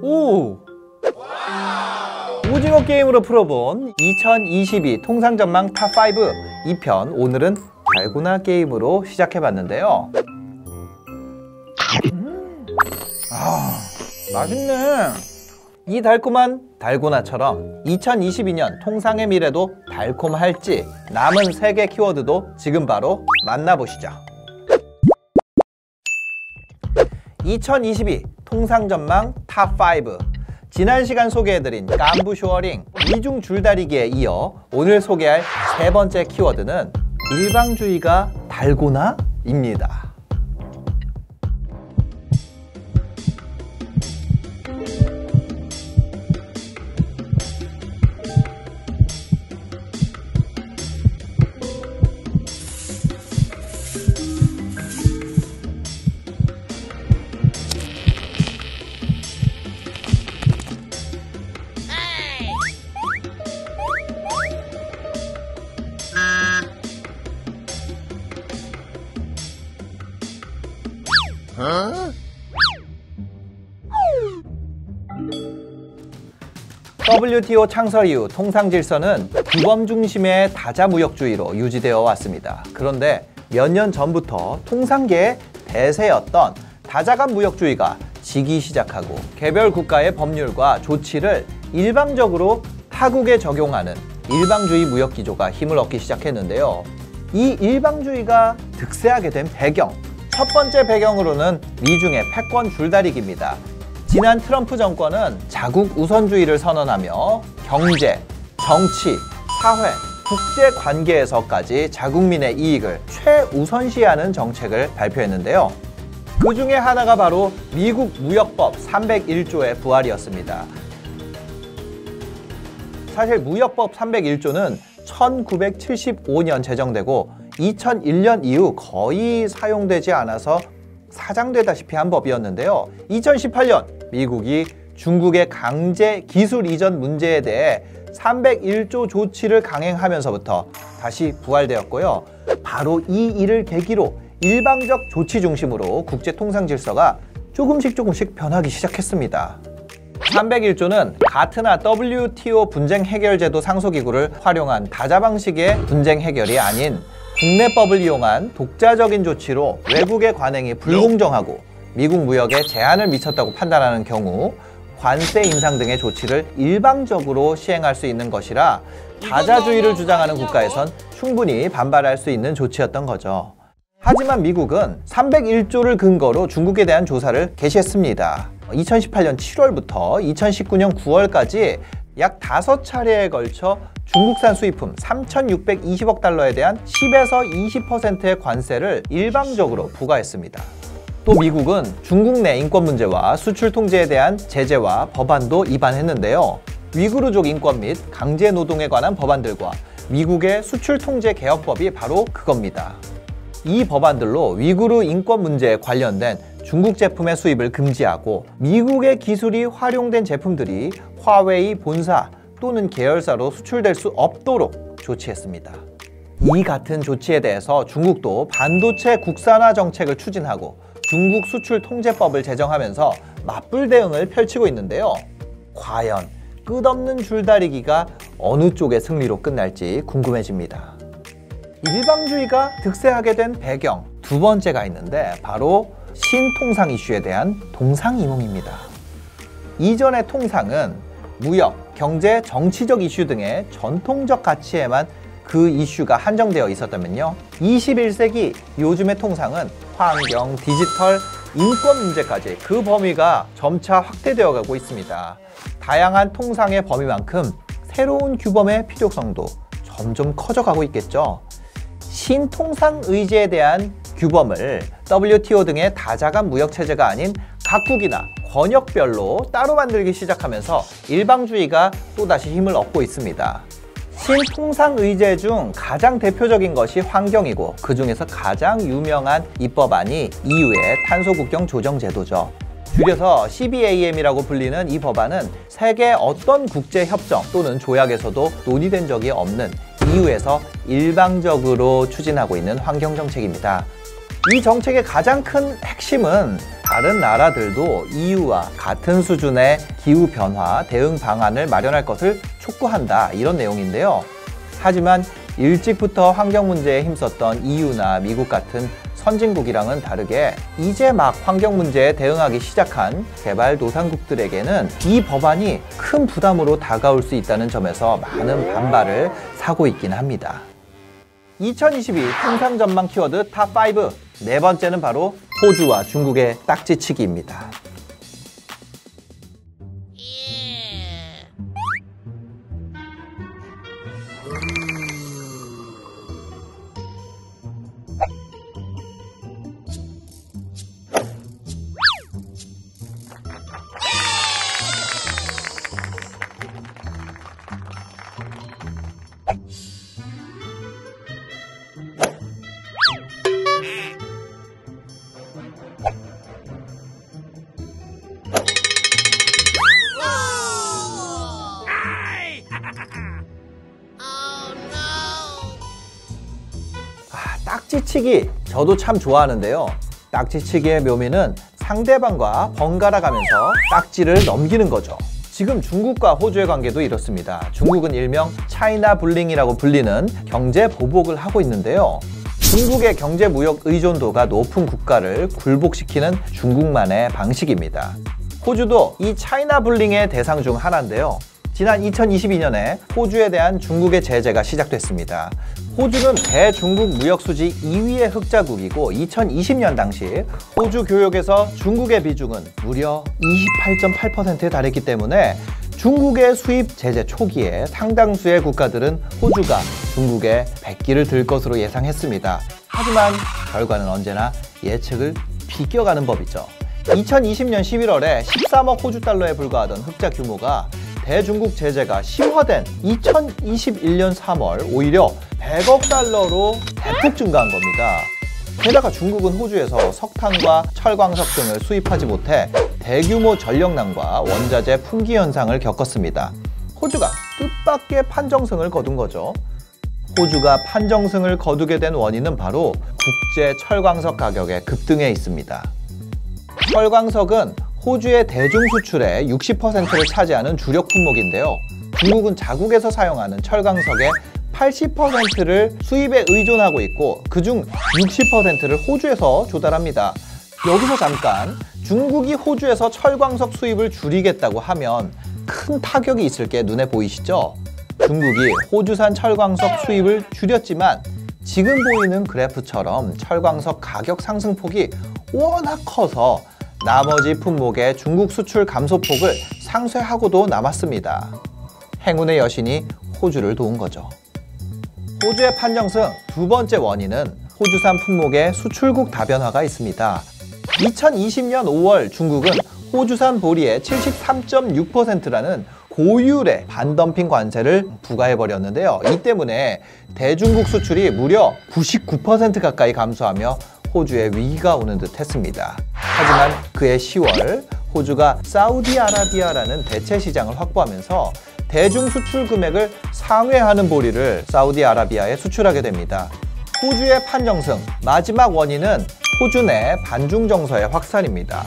오! 오징어 게임으로 풀어본 2022 통상전망 탑5 2편, 오늘은 달고나 게임으로 시작해봤는데요. 맛있네. 이 달콤한 달고나처럼 2022년 통상의 미래도 달콤할지 남은 3개 키워드도 지금 바로 만나보시죠. 2022 통상전망 탑5. 지난 시간 소개해드린 깐부쇼어링, 이중 줄다리기에 이어 오늘 소개할 3번째 키워드는 일방주의가 달고나입니다. WTO 창설 이후 통상 질서는 규범 중심의 다자무역주의로 유지되어 왔습니다. 그런데 몇 년 전부터 통상계의 대세였던 다자간 무역주의가 지기 시작하고 개별 국가의 법률과 조치를 일방적으로 타국에 적용하는 일방주의 무역 기조가 힘을 얻기 시작했는데요. 이 일방주의가 득세하게 된 배경, 첫 번째 배경으로는 미중의 패권 줄다리기입니다. 지난 트럼프 정권은 자국 우선주의를 선언하며 경제, 정치, 사회, 국제 관계에서까지 자국민의 이익을 최우선시하는 정책을 발표했는데요. 그 중에 하나가 바로 미국 무역법 301조의 부활이었습니다. 사실 무역법 301조는 1975년 제정되고 2001년 이후 거의 사용되지 않아서 사장되다시피 한 법이었는데요. 2018년 미국이 중국의 강제 기술 이전 문제에 대해 301조 조치를 강행하면서부터 다시 부활되었고요. 바로 이 일을 계기로 일방적 조치 중심으로 국제 통상 질서가 조금씩 변하기 시작했습니다. 301조는 가트나 WTO 분쟁 해결제도 상소기구를 활용한 다자 방식의 분쟁 해결이 아닌 국내법을 이용한 독자적인 조치로 외국의 관행이 불공정하고 미국 무역에 제한을 미쳤다고 판단하는 경우 관세 인상 등의 조치를 일방적으로 시행할 수 있는 것이라 다자주의를 주장하는 국가에선 충분히 반발할 수 있는 조치였던 거죠. 하지만 미국은 301조를 근거로 중국에 대한 조사를 개시했습니다. 2018년 7월부터 2019년 9월까지 약 5차례에 걸쳐 중국산 수입품 3,620억 달러에 대한 10에서 20%의 관세를 일방적으로 부과했습니다. 또 미국은 중국 내 인권 문제와 수출 통제에 대한 제재와 법안도 입안했는데요. 위구르족 인권 및 강제 노동에 관한 법안들과 미국의 수출 통제 개혁법이 바로 그겁니다. 이 법안들로 위구르 인권 문제에 관련된 중국 제품의 수입을 금지하고 미국의 기술이 활용된 제품들이 화웨이 본사 또는 계열사로 수출될 수 없도록 조치했습니다. 이 같은 조치에 대해서 중국도 반도체 국산화 정책을 추진하고 중국 수출 통제법을 제정하면서 맞불 대응을 펼치고 있는데요. 과연 끝없는 줄다리기가 어느 쪽의 승리로 끝날지 궁금해집니다. 일방주의가 득세하게 된 배경 두 번째가 있는데 바로 신통상 이슈에 대한 동상이몽입니다. 이전의 통상은 무역, 경제, 정치적 이슈 등의 전통적 가치에만 그 이슈가 한정되어 있었다면요. 21세기 요즘의 통상은 환경, 디지털, 인권 문제까지 그 범위가 점차 확대되어 가고 있습니다. 다양한 통상의 범위만큼 새로운 규범의 필요성도 점점 커져가고 있겠죠. 신통상 의제에 대한 규범을 WTO 등의 다자간 무역체제가 아닌 각국이나 권역별로 따로 만들기 시작하면서 일방주의가 또다시 힘을 얻고 있습니다. 신통상 의제 중 가장 대표적인 것이 환경이고 그 중에서 가장 유명한 입법안이 EU의 탄소국경 조정제도죠. 줄여서 CBAM이라고 불리는 이 법안은 세계 어떤 국제협정 또는 조약에서도 논의된 적이 없는 EU에서 일방적으로 추진하고 있는 환경정책입니다. 이 정책의 가장 큰 핵심은 다른 나라들도 EU와 같은 수준의 기후 변화 대응 방안을 마련할 것을 촉구한다, 이런 내용인데요. 하지만 일찍부터 환경 문제에 힘썼던 EU나 미국 같은 선진국이랑은 다르게 이제 막 환경 문제에 대응하기 시작한 개발도상국들에게는 이 법안이 큰 부담으로 다가올 수 있다는 점에서 많은 반발을 사고 있긴 합니다. 2022 통상 전망 키워드 탑5, 네 번째는 바로 호주와 중국의 딱지치기입니다. 딱지치기, 저도 참 좋아하는데요. 딱지치기의 묘미는 상대방과 번갈아 가면서 딱지를 넘기는 거죠. 지금 중국과 호주의 관계도 이렇습니다. 중국은 일명 차이나 불링이라고 불리는 경제 보복을 하고 있는데요. 중국의 경제 무역 의존도가 높은 국가를 굴복시키는 중국만의 방식입니다. 호주도 이 차이나 불링의 대상 중 하나인데요. 지난 2022년에 호주에 대한 중국의 제재가 시작됐습니다. 호주는 대중국 무역수지 2위의 흑자국이고 2020년 당시 호주 교역에서 중국의 비중은 무려 28.8%에 달했기 때문에 중국의 수입 제재 초기에 상당수의 국가들은 호주가 중국에 백기를 들 것으로 예상했습니다. 하지만 결과는 언제나 예측을 비껴가는 법이죠. 2020년 11월에 13억 호주 달러에 불과하던 흑자 규모가 대중국 제재가 심화된 2021년 3월 오히려 100억 달러로 대폭 증가한 겁니다. 게다가 중국은 호주에서 석탄과 철광석 등을 수입하지 못해 대규모 전력난과 원자재 품귀 현상을 겪었습니다. 호주가 뜻밖의 판정승을 거둔 거죠. 호주가 판정승을 거두게 된 원인은 바로 국제 철광석 가격의 급등에 있습니다. 철광석은 호주의 대중 수출의 60%를 차지하는 주력 품목인데요. 중국은 자국에서 사용하는 철광석의 80%를 수입에 의존하고 있고 그중 60%를 호주에서 조달합니다. 여기서 잠깐, 중국이 호주에서 철광석 수입을 줄이겠다고 하면 큰 타격이 있을 게 눈에 보이시죠? 중국이 호주산 철광석 수입을 줄였지만 지금 보이는 그래프처럼 철광석 가격 상승폭이 워낙 커서 나머지 품목의 중국 수출 감소폭을 상쇄하고도 남았습니다. 행운의 여신이 호주를 도운 거죠. 호주의 판정승 두 번째 원인은 호주산 품목의 수출국 다변화가 있습니다. 2020년 5월 중국은 호주산 보리의 73.6%라는 고율의 반덤핑 관세를 부과해버렸는데요. 이 때문에 대중국 수출이 무려 99% 가까이 감소하며 호주에 위기가 오는 듯 했습니다. 하지만 그해 10월 호주가 사우디아라비아라는 대체 시장을 확보하면서 대중 수출 금액을 상회하는 보리를 사우디아라비아에 수출하게 됩니다. 호주의 판정승 마지막 원인은 호주 내 반중 정서의 확산입니다.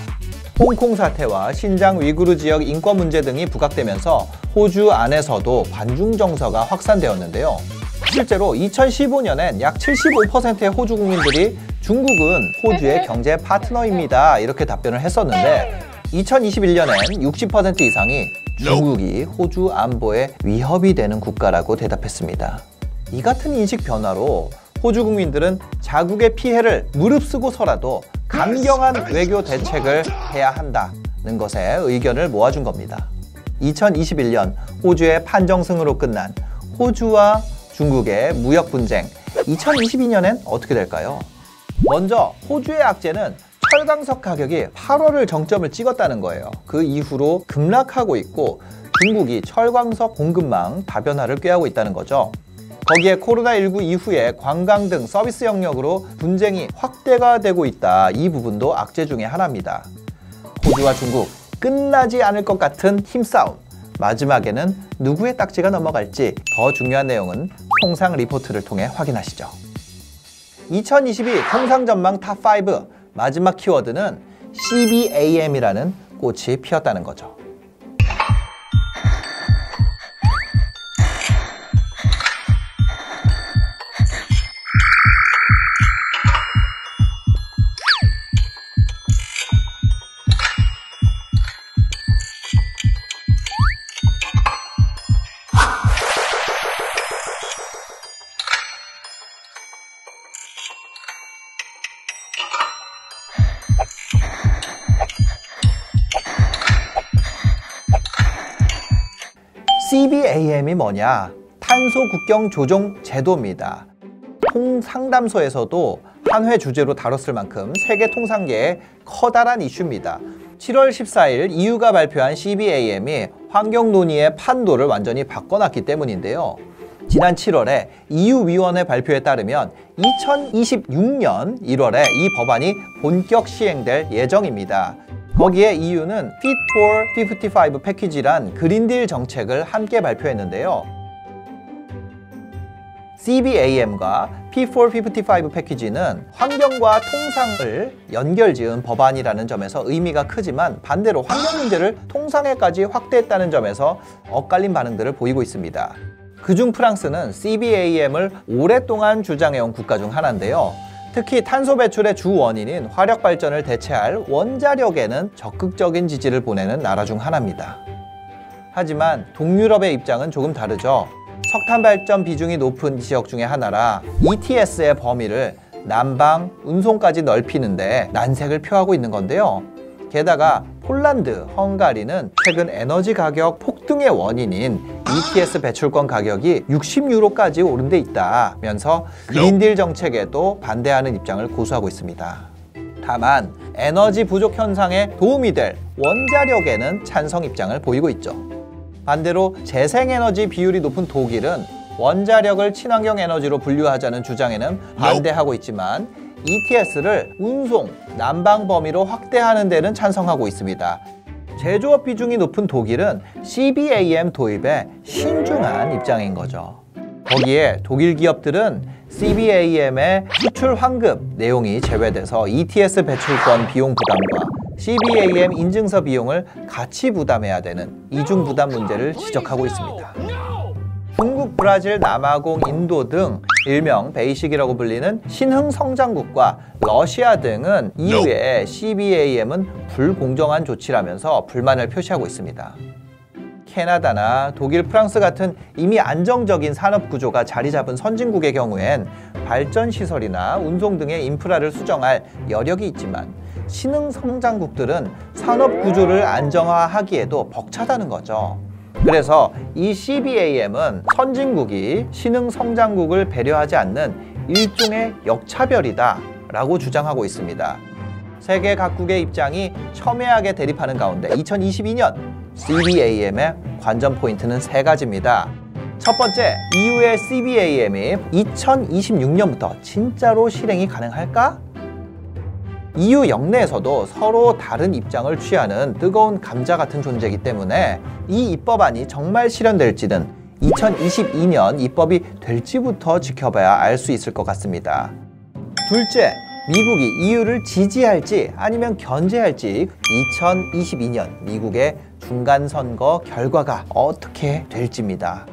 홍콩 사태와 신장 위구르 지역 인권 문제 등이 부각되면서 호주 안에서도 반중 정서가 확산되었는데요. 실제로 2015년엔 약 75%의 호주 국민들이 중국은 호주의 경제 파트너입니다, 이렇게 답변을 했었는데 2021년엔 60% 이상이 중국이 호주 안보에 위협이 되는 국가라고 대답했습니다. 이 같은 인식 변화로 호주 국민들은 자국의 피해를 무릅쓰고서라도 강경한 외교 대책을 해야 한다는 것에 의견을 모아준 겁니다. 2021년 호주의 판정승으로 끝난 호주와 중국의 무역 분쟁, 2022년엔 어떻게 될까요? 먼저 호주의 악재는 철광석 가격이 8월을 정점을 찍었다는 거예요. 그 이후로 급락하고 있고 중국이 철광석 공급망 다변화를 꾀하고 있다는 거죠. 거기에 코로나19 이후에 관광 등 서비스 영역으로 분쟁이 확대가 되고 있다. 이 부분도 악재 중에 하나입니다. 호주와 중국, 끝나지 않을 것 같은 힘싸움. 마지막에는 누구의 딱지가 넘어갈지 더 중요한 내용은 통상 리포트를 통해 확인하시죠. 2022 통상 전망 탑5 마지막 키워드는 CBAM이라는 꽃이 피었다는 거죠. CBAM이 뭐냐? 탄소 국경 조정 제도입니다. 통상담소에서도 한 회 주제로 다뤘을 만큼 세계 통상계의 커다란 이슈입니다. 7월 14일 EU가 발표한 CBAM이 환경 논의의 판도를 완전히 바꿔놨기 때문인데요. 지난 7월에 EU위원회 발표에 따르면 2026년 1월에 이 법안이 본격 시행될 예정입니다. 거기에 EU는 Fit for 55 패키지란 그린딜 정책을 함께 발표했는데요. CBAM과 Fit for 55 패키지는 환경과 통상을 연결지은 법안이라는 점에서 의미가 크지만 반대로 환경 문제를 통상에까지 확대했다는 점에서 엇갈린 반응들을 보이고 있습니다. 그중 프랑스는 CBAM을 오랫동안 주장해온 국가 중 하나인데요. 특히 탄소 배출의 주 원인인 화력 발전을 대체할 원자력에는 적극적인 지지를 보내는 나라 중 하나입니다. 하지만 동유럽의 입장은 조금 다르죠. 석탄 발전 비중이 높은 지역 중에 하나라 ETS의 범위를 난방, 운송까지 넓히는데 난색을 표하고 있는 건데요. 게다가 폴란드, 헝가리는 최근 에너지 가격 폭등의 원인인 ETS 배출권 가격이 60유로까지 오른 데 있다면서 그린딜 정책에도 반대하는 입장을 고수하고 있습니다. 다만 에너지 부족 현상에 도움이 될 원자력에는 찬성 입장을 보이고 있죠. 반대로 재생에너지 비율이 높은 독일은 원자력을 친환경 에너지로 분류하자는 주장에는 반대하고 있지만 ETS를 운송, 난방 범위로 확대하는 데는 찬성하고 있습니다. 제조업 비중이 높은 독일은 CBAM 도입에 신중한 입장인 거죠. 거기에 독일 기업들은 CBAM의 수출 환급 내용이 제외돼서 ETS 배출권 비용 부담과 CBAM 인증서 비용을 같이 부담해야 되는 이중 부담 문제를 지적하고 있습니다. 중국, 브라질, 남아공, 인도 등 일명 베이식이라고 불리는 신흥성장국과 러시아 등은 EU의 CBAM은 불공정한 조치라면서 불만을 표시하고 있습니다. 캐나다나 독일, 프랑스 같은 이미 안정적인 산업 구조가 자리 잡은 선진국의 경우엔 발전 시설이나 운송 등의 인프라를 수정할 여력이 있지만 신흥성장국들은 산업 구조를 안정화하기에도 벅차다는 거죠. 그래서 이 CBAM은 선진국이 신흥성장국을 배려하지 않는 일종의 역차별이다 라고 주장하고 있습니다. 세계 각국의 입장이 첨예하게 대립하는 가운데 2022년 CBAM의 관전 포인트는 세 가지입니다. 첫 번째, EU의 CBAM이 2026년부터 진짜로 실행이 가능할까? EU 영내에서도 서로 다른 입장을 취하는 뜨거운 감자 같은 존재이기 때문에 이 입법안이 정말 실현될지는 2022년 입법이 될지부터 지켜봐야 알 수 있을 것 같습니다. 둘째, 미국이 EU를 지지할지 아니면 견제할지 2022년 미국의 중간선거 결과가 어떻게 될지입니다.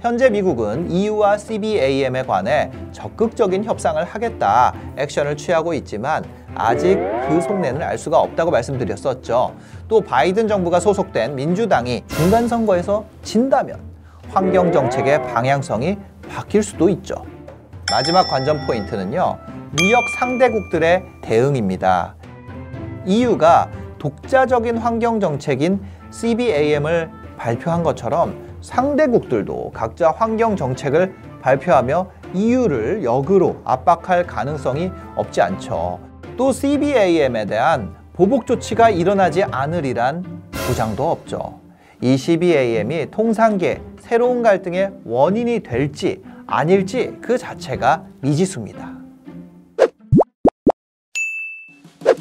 현재 미국은 EU와 CBAM에 관해 적극적인 협상을 하겠다 액션을 취하고 있지만 아직 그 속내는 알 수가 없다고 말씀드렸었죠. 또 바이든 정부가 소속된 민주당이 중간선거에서 진다면 환경정책의 방향성이 바뀔 수도 있죠. 마지막 관전 포인트는요, 무역 상대국들의 대응입니다. EU가 독자적인 환경정책인 CBAM을 발표한 것처럼 상대국들도 각자 환경정책을 발표하며 EU를 역으로 압박할 가능성이 없지 않죠. 또 CBAM에 대한 보복 조치가 일어나지 않으리란 보장도 없죠. 이 CBAM이 통상계 새로운 갈등의 원인이 될지 아닐지 그 자체가 미지수입니다.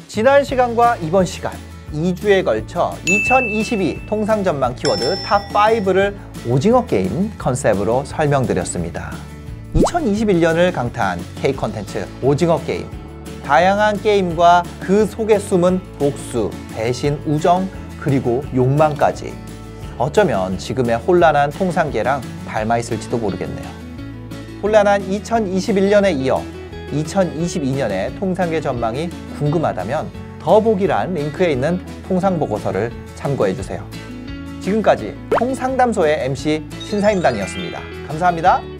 지난 시간과 이번 시간 2주에 걸쳐 2022 통상전망 키워드 탑5를 오징어 게임 컨셉으로 설명드렸습니다. 2021년을 강타한 K 콘텐츠 오징어 게임. 다양한 게임과 그 속에 숨은 복수, 배신, 우정, 그리고 욕망까지. 어쩌면 지금의 혼란한 통상계랑 닮아 있을지도 모르겠네요. 혼란한 2021년에 이어 2022년의 통상계 전망이 궁금하다면 더보기란 링크에 있는 통상보고서를 참고해주세요. 지금까지 통상담소의 MC 신사임당이었습니다. 감사합니다.